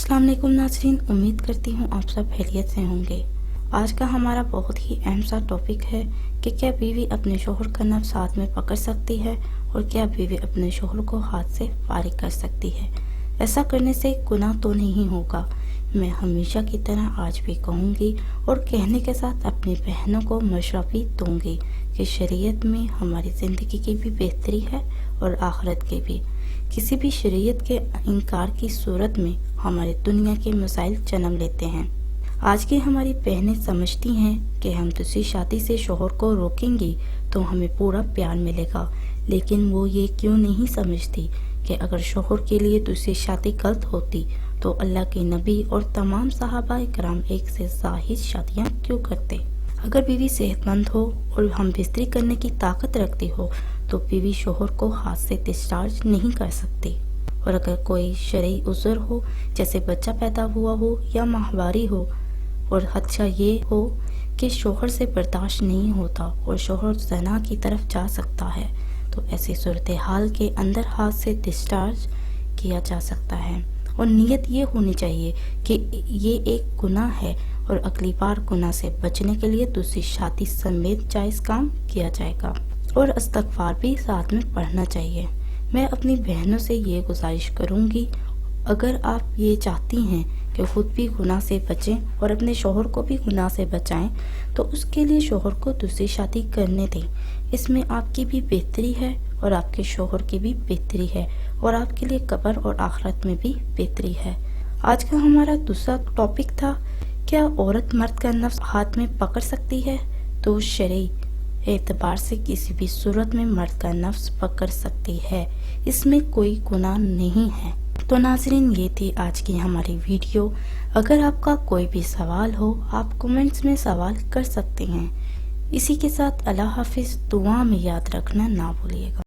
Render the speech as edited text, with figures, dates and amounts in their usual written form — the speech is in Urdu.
السلام علیکم ناظرین، امید کرتی ہوں آپ سب خیریت سے ہوں گے۔ آج کا ہمارا بہت ہی اہم سا ٹاپک ہے کہ کیا بیوی اپنے شوہر کا نفس ہاتھ میں پکڑ سکتی ہے اور کیا بیوی اپنے شوہر کو ہاتھ سے فارغ کر سکتی ہے۔ ایسا کرنے سے گناہ تو نہیں ہوگا۔ میں ہمیشہ کی طرح آج بھی کہوں گی اور کہنے کے ساتھ اپنی بہنوں کو مشورہ بھی دوں گی کہ شریعت میں ہماری زندگی کی بھی بہتری ہے اور آخرت کی بھی۔ کسی بھی شریعت کے انکار کی صورت میں ہمارے دنیا کے مسائل جنم لیتے ہیں۔ آج کی ہماری بہنیں سمجھتی ہیں کہ ہم دوسری شادی سے شوہر کو روکیں گی تو ہمیں پورا پیار ملے گا، لیکن وہ یہ کیوں نہیں سمجھتی کہ اگر شوہر کے لیے دوسری شادی غلط ہوتی تو اللہ کے نبی اور تمام صحابہ کرام ایک سے زائد شادیاں کیوں کرتے۔ اگر بیوی صحت مند ہو اور ہم بستری کرنے کی طاقت رکھتی ہو تو بیوی شوہر کو ہاتھ سے ڈسچارج نہیں کر سکتی، اور اگر کوئی شرعی عذر ہو جیسے بچہ پیدا ہوا ہو یا ماہواری ہو اور خدشہ یہ ہو کہ شوہر سے برداشت نہیں ہوتا اور شوہر زنا کی طرف جا سکتا ہے تو ایسی صورتحال کے اندر ہاتھ سے ڈسچارج کیا جا سکتا ہے، اور نیت یہ ہونی چاہیے کہ یہ ایک گناہ ہے اور اگلی بار گناہ سے بچنے کے لیے دوسری شادی سمیت جائز کام کیا جائے گا، اور استغفار بھی ساتھ میں پڑھنا چاہیے۔ میں اپنی بہنوں سے یہ گزارش کروں گی، اگر آپ یہ چاہتی ہیں کہ خود بھی گناہ سے بچیں اور اپنے شوہر کو بھی گناہ سے بچائیں تو اس کے لیے شوہر کو دوسری شادی کرنے دیں۔ اس میں آپ کی بھی بہتری ہے اور آپ کے شوہر کی بھی بہتری ہے، اور آپ کے لیے قبر اور آخرت میں بھی بہتری ہے۔ آج کا ہمارا دوسرا ٹاپک تھا، کیا عورت مرد کا نفس ہاتھ میں پکڑ سکتی ہے؟ تو شرعی اعتبار سے کسی بھی صورت میں مرد کا نفس پکڑ سکتی ہے، اس میں کوئی گناہ نہیں ہے۔ تو ناظرین، یہ تھی آج کی ہماری ویڈیو۔ اگر آپ کا کوئی بھی سوال ہو آپ کومنٹس میں سوال کر سکتے ہیں۔ اسی کے ساتھ اللہ حافظ، دعا میں یاد رکھنا نہ بھولیے گا۔